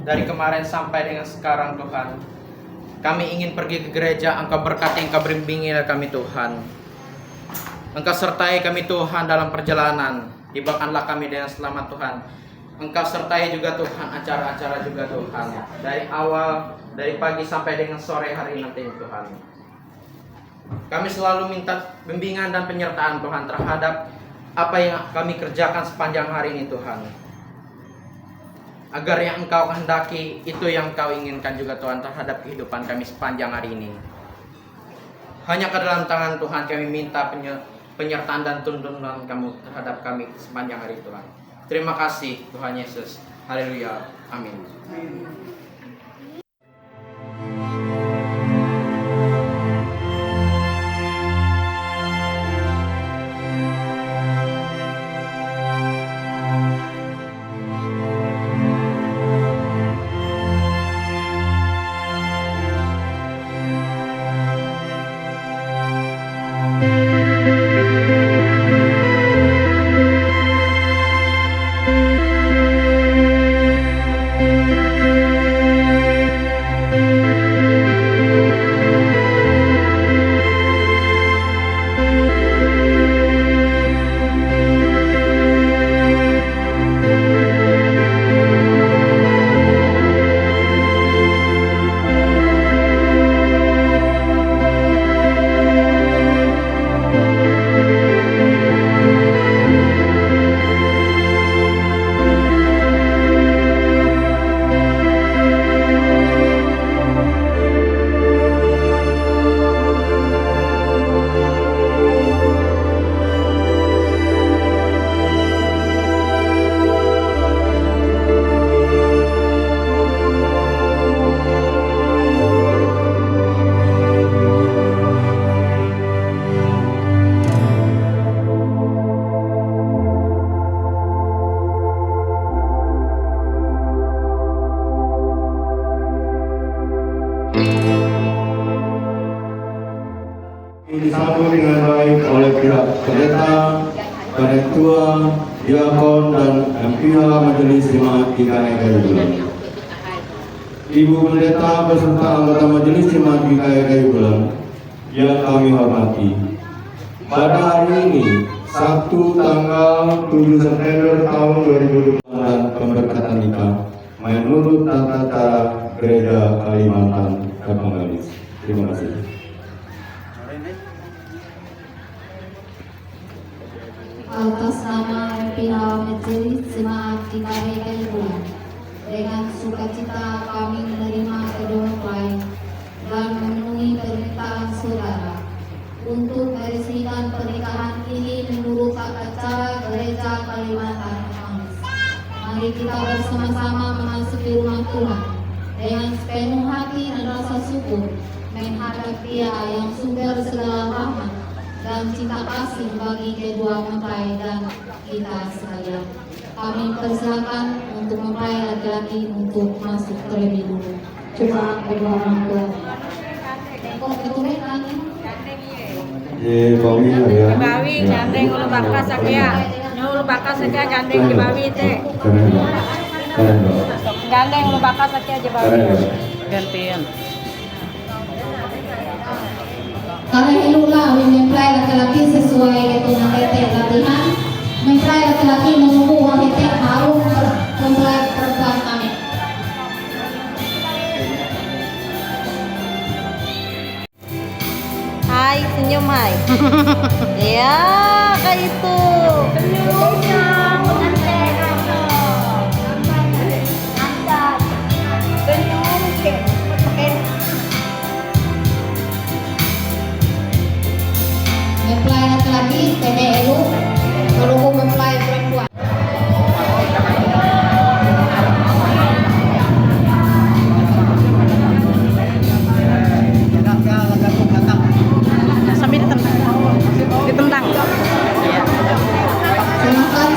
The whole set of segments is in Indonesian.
dari kemarin sampai dengan sekarang Tuhan. Kami ingin pergi ke gereja, Engkau berkati, Engkau bimbingi kami Tuhan. Engkau sertai kami Tuhan dalam perjalanan. Tibakanlah kami dengan selamat Tuhan. Engkau sertai juga Tuhan acara-acara juga Tuhan. Dari awal, dari pagi sampai dengan sore hari nanti Tuhan. Kami selalu minta bimbingan dan penyertaan Tuhan terhadap apa yang kami kerjakan sepanjang hari ini Tuhan. Agar yang Engkau kehendaki itu yang Engkau inginkan juga Tuhan terhadap kehidupan kami sepanjang hari ini. Hanya ke dalam tangan Tuhan kami minta penyertaan dan tuntunan kamu terhadap kami sepanjang hari Tuhan. Terima kasih Tuhan Yesus. Haleluya. Amin. Disambut dengan baik oleh pihak pendeta, ketua, diakon, dan pihak majelis jemaat GKI Kayu Bulan. Ibu pendeta beserta anggota majelis jemaat GKI Kayu Bulan yang kami hormati. Pada hari ini, Sabtu tanggal 7 September tahun 2020 dan pemberkatan nikah menurut tata cara Gereja Kalimantan Kepenggalis. Terima kasih. Atas nama pihak majelis jemaat GKI Kayu Bulan, dengan sukacita kami menerima kedua mempelai dan memenuhi permintaan saudara untuk meresmikan pernikahan ini menurut tata cara Gereja Kalimantan Kepenggalis. Mari kita bersama-sama memasuki rumah Tuhan dengan sepenuh hati dan rasa syukur menghadap Dia yang sumber segala rahmat dan cinta kasih bagi kedua mempelai dan kita sekalian. Kami persilakan untuk mempelai laki-laki untuk masuk terlebih dulu. Coba kedua orang tua. Kok keturunan lagi? Bawi ya. Bawi gandeng ulu bakas sakya. Ulu bakas sakya gandeng di bawi teh. Keren. Gandeng ulu bakas sakya di bawi. Gantian. Karena itulah mempelai laki-laki sesuai ketentuan TT latihan, mempelai laki-laki menunggu wanita harum mempelai perempuan kami. Hai, senyum hai. Ya, kayak itu. Mempelai laki-laki TT Elu menunggu mempelai perempuan. Sambil ditendang. Ditendang. Ya. Silakan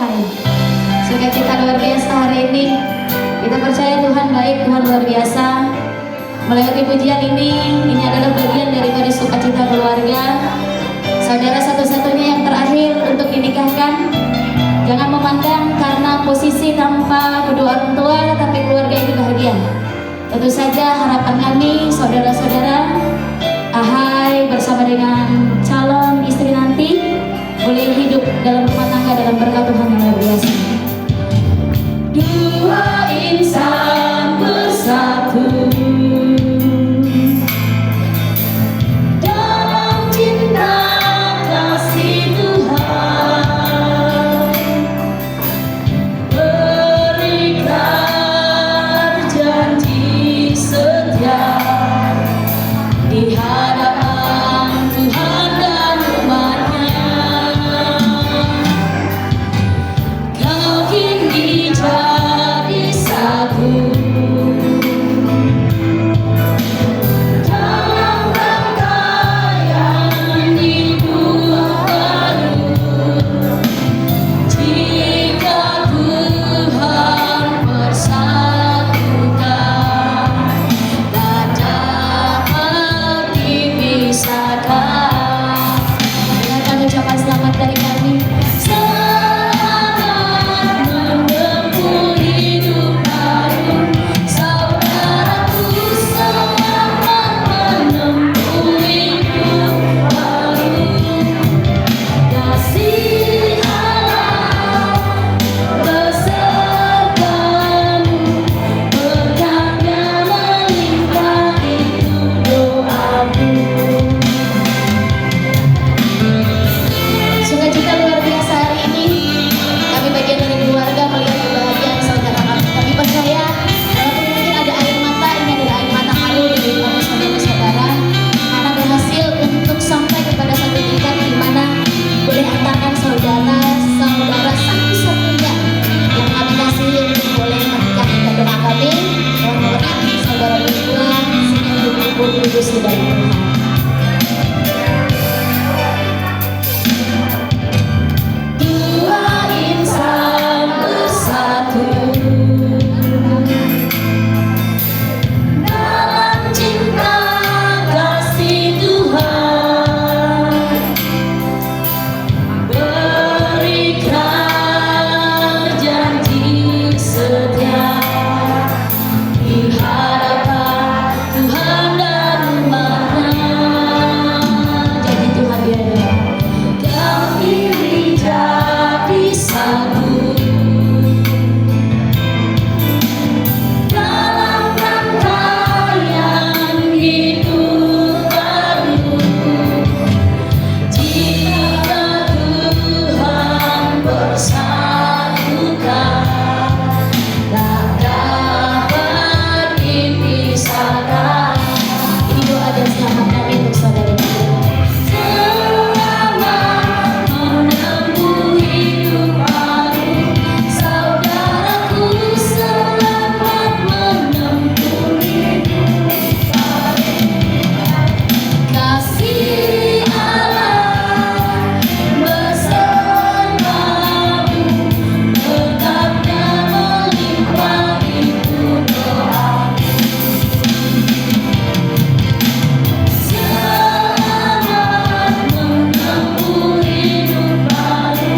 Tuhan. Sukacita luar biasa hari ini. Kita percaya Tuhan baik, Tuhan luar biasa. Melewati pujian ini adalah bagian daripada sukacita keluarga. Saudara satu-satunya yang terakhir untuk dinikahkan. Jangan memandang karena posisi tanpa kedua orang tua, tapi keluarga itu bahagia. Tentu saja harapan kami, saudara-saudara, ahai bersama dengan calon istri nanti boleh hidup dalam rumah tangga dalam berkat Tuhan yang luar biasa. Dua insan bersatu dalam cinta kasih Tuhan, berikan janji setia di hadapan Tuhan dan umat-Nya. Kau kini jadi satu dalam rangkaian hidup baru. Jika Tuhan persatukan, tak dapat dipisahkan. Dengarkan ucapan selamat dari kami. Selamat menempuh hidup baru, saudaraku, selamat menempuh hidup baru. Kasih Allah besertamu, berkatnya melimpah, itu doaku. Sukacita luar biasa hari ini. Kami bagian dari keluarga melihat kebahagiaan saudara kami. Kami percaya walaupun mungkin ada air mata, ini adalah air mata haru dari kamu saudara-saudara, karena berhasil untuk sampai kepada satu tingkat di mana boleh antarkan saudara satu-satunya yang kami kasih untuk boleh menikah. Kita doa kami, Tuhan memberkati saudara berdua sehingga hidup kudus di dalam Tuhan. Dua insan bersatu dalam cinta kasih Tuhan, berikan janji setia di hadapan Tuhan dan umat-Nya. Janji Tuhan dia adalah kau pilih jadi satu dalam rangkaian hidup baru. Jika Tuhan bersatukan, tak dapat dipisahkan. Ini doa dan selamat kami untuk saudara kita. Selamat menempuh hidup baru, saudaraku, selamat menempuh hidup baru. Kasih Allah besertamu, berkatnya melimpah, itu doaku. Selamat menempuh hidup baru,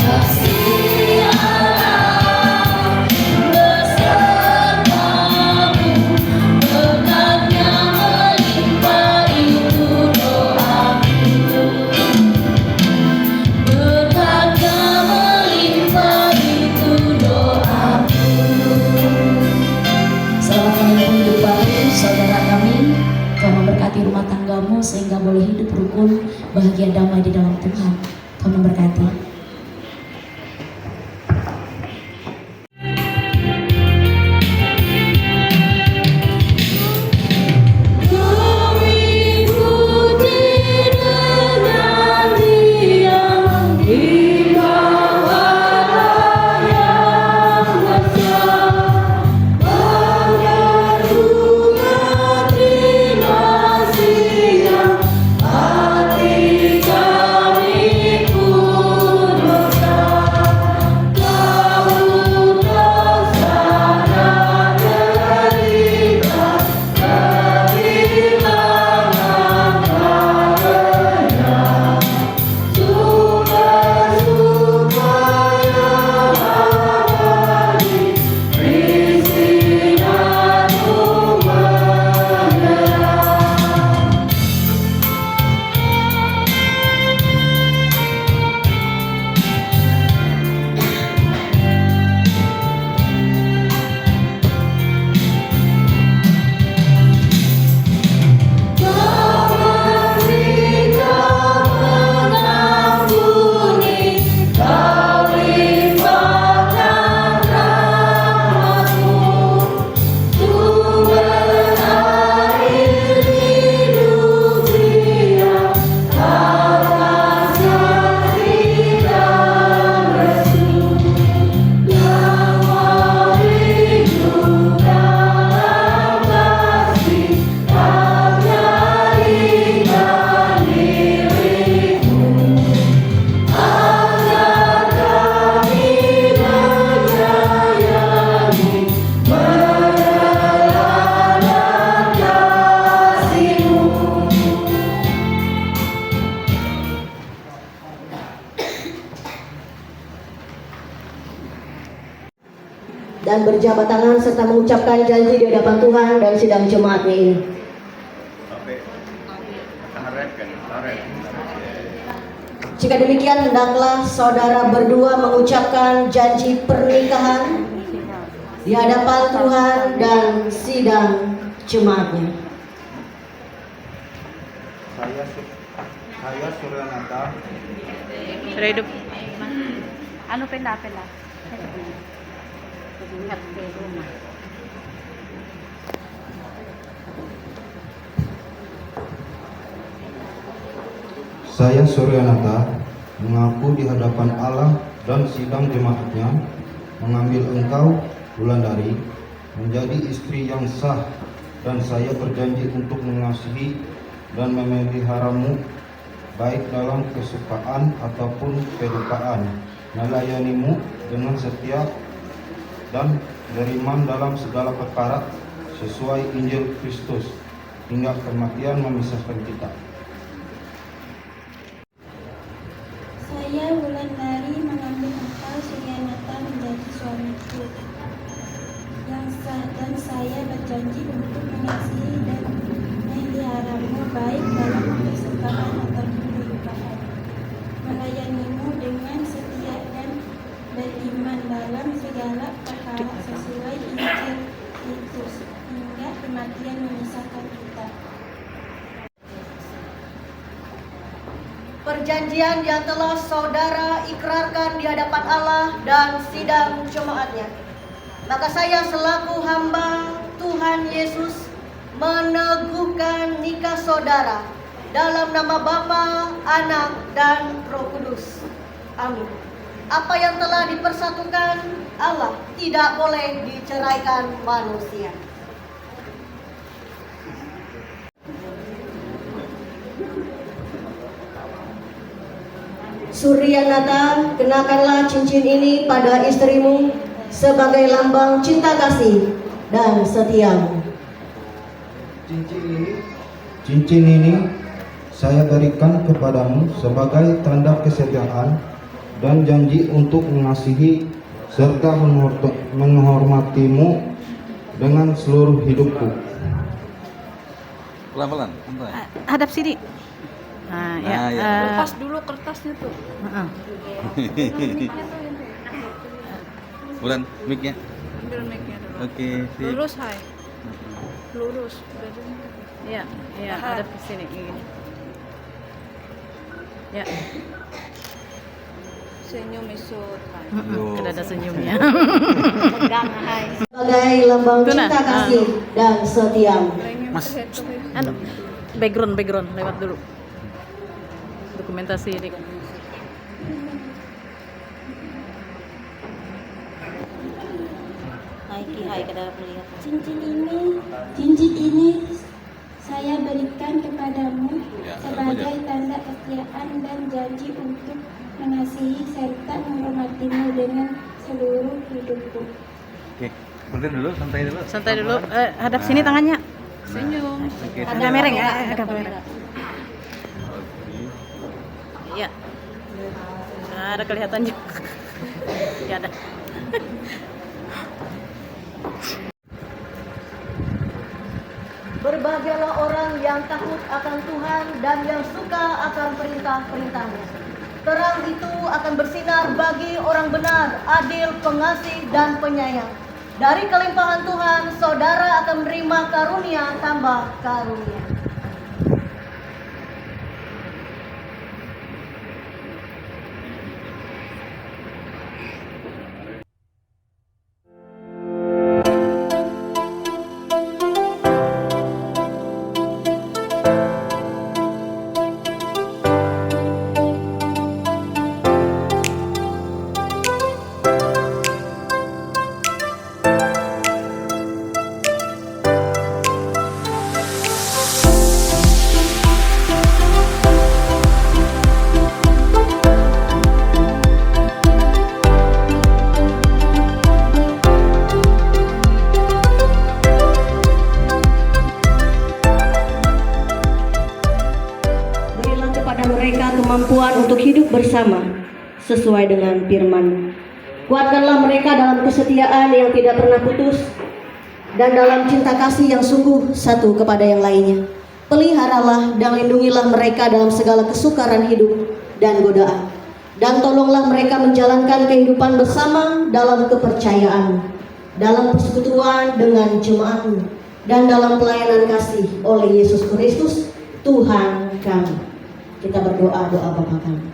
kasih Allah besertamu, berkatnya melimpah, itu doaku. Berkatnya melimpah, itu doaku. Selamat menempuh hidup baru, saudara kami. Tuhan memberkati rumah tanggamu sehingga boleh hidup rukun, bahagia, damai di dalam Tuhan. Tuhan memberkati. Kami puji dengan diam di bawah yang besar, mengagumi berjabat tangan serta mengucapkan janji di hadapan Tuhan dan sidang jemaatnya ini. Jika demikian, hendaklah saudara berdua mengucapkan janji pernikahan di hadapan Tuhan dan sidang jemaatnya. Saya Suryanata. Sudah hidup. Ano pila? Ingat ke rumah. Saya Suryanata mengaku di hadapan Allah dan sidang jemaatnya mengambil engkau, Wulandari, menjadi istri yang sah, dan saya berjanji untuk mengasihi dan memeliharamu baik dalam kesukaan ataupun kedukaan, melayanimu dengan setia dan beriman dalam segala perkara sesuai Injil Kristus hingga kematian memisahkan kita. Saya Wulandari mengambil engkau Suryanata menjadi suamiku yang sah, dan saya berjanji untuk mengasihi dan memeliharamu baik dalam kesukaan ataupun kedukaan, melayanimu dengan setia dan beriman dalam segala perkara sesuai Injil Kristus hingga kematian memisahkan kita. Perjanjian yang telah saudara ikrarkan di hadapan Allah dan sidang jemaatnya. Maka saya selaku hamba Tuhan Yesus meneguhkan nikah saudara dalam nama Bapa, Anak, dan Roh Kudus. Amin. Apa yang telah dipersatukan Allah tidak boleh diceraikan manusia. Suryanata, kenakanlah cincin ini pada istrimu sebagai lambang cinta kasih dan setiamu. Cincin ini saya berikan kepadamu sebagai tanda kesetiaan dan janji untuk mengasihi serta menghormatimu dengan seluruh hidupku. Pelan-pelan, santai. Hadap sini. Nah, ya. Nah, ya. Lepas dulu kertasnya tuh. Bulan mic-nya. Ambil mic-nya dulu. Oke, sip. Lurus, hai. Lurus. Ya, ya, hadap ke sini gini. Ya. Senyum isut, hai. Kada ada senyumnya. Pegang, hai. Sebagai lambang cinta kasih dan setiamu. Mas. Anu, background lewat dulu. Dokumentasi ini. Hai kada melihat. Cincin ini saya berikan kepadamu Ya, sebagai tanda kesetiaan dan janji untuk mengasihi serta menghormatimu dengan seluruh hidupku. Oke, berhenti dulu, santai dulu. Santai dulu. Hadap sini tangannya. Senyum. Oke, Agak mereng, agak mereng. Ya. Nah, ada kelihatan juga. Ya ada. Berbahagialah orang yang takut akan Tuhan dan yang suka akan perintah-perintahnya. Terang itu akan bersinar bagi orang benar, adil, pengasih, dan penyayang. Dari kelimpahan Tuhan, saudara akan menerima karunia tambah karunia. Mereka kemampuan untuk hidup bersama sesuai dengan firman. Kuatkanlah mereka dalam kesetiaan yang tidak pernah putus dan dalam cinta kasih yang sungguh satu kepada yang lainnya. Peliharalah dan lindungilah mereka dalam segala kesukaran hidup dan godaan. Dan tolonglah mereka menjalankan kehidupan bersama dalam kepercayaan, dalam persekutuan dengan jemaat-Mu, dan dalam pelayanan kasih oleh Yesus Kristus, Tuhan kami. Kita berdoa doa Bapa kami.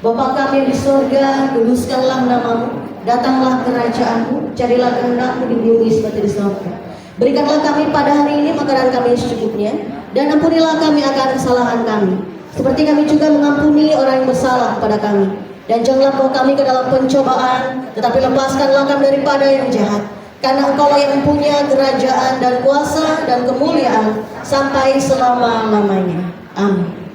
Bapa kami di surga, kuduskanlah nama-Mu, datanglah kerajaan-Mu, jadilah kehendak-Mu di bumi seperti di surga. Berikanlah kami pada hari ini makanan kami secukupnya, dan ampunilah kami akan kesalahan kami, seperti kami juga mengampuni orang yang bersalah kepada kami. Dan janganlah bawa kami ke dalam pencobaan, tetapi lepaskanlah kami daripada yang jahat. Karena Engkau yang mempunyai kerajaan dan kuasa dan kemuliaan sampai selama-lamanya. Amin.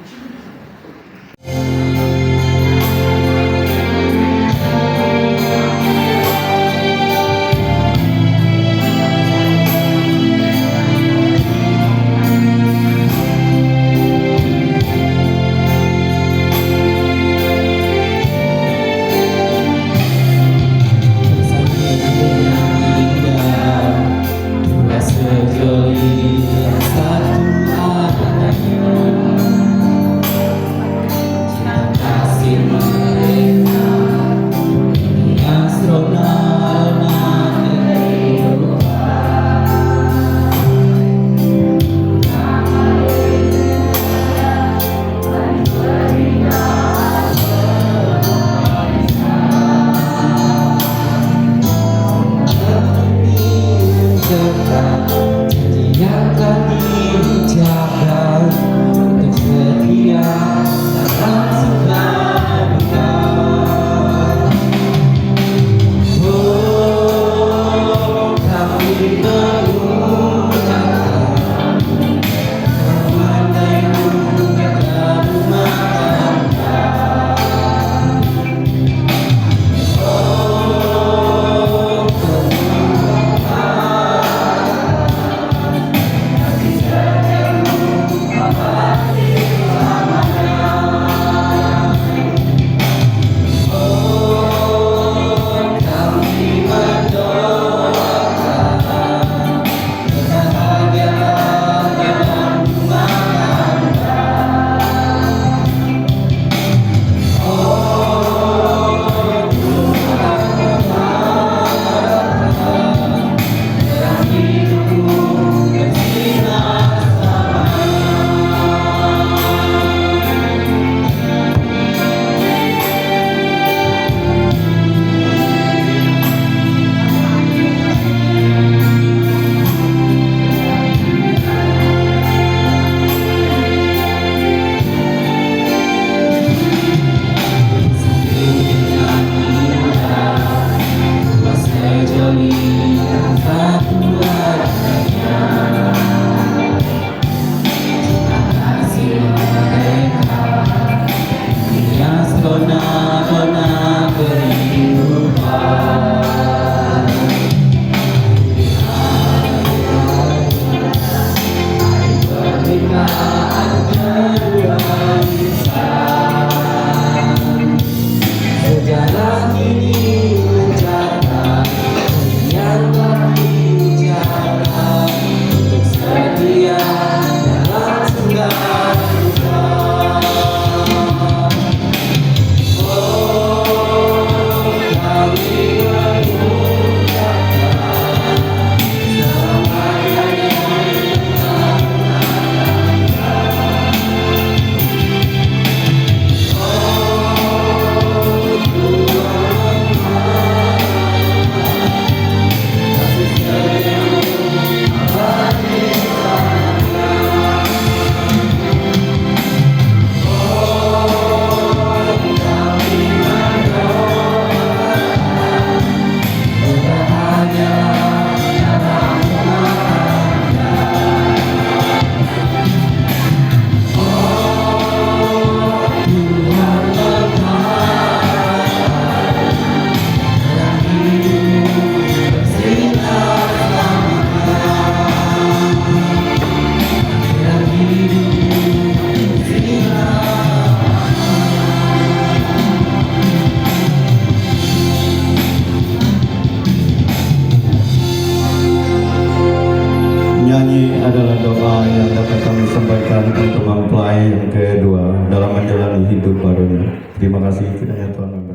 untuk mempelai yang kedua dalam menjalani hidup barunya. Terima kasih kiranya Tuhan memberkati.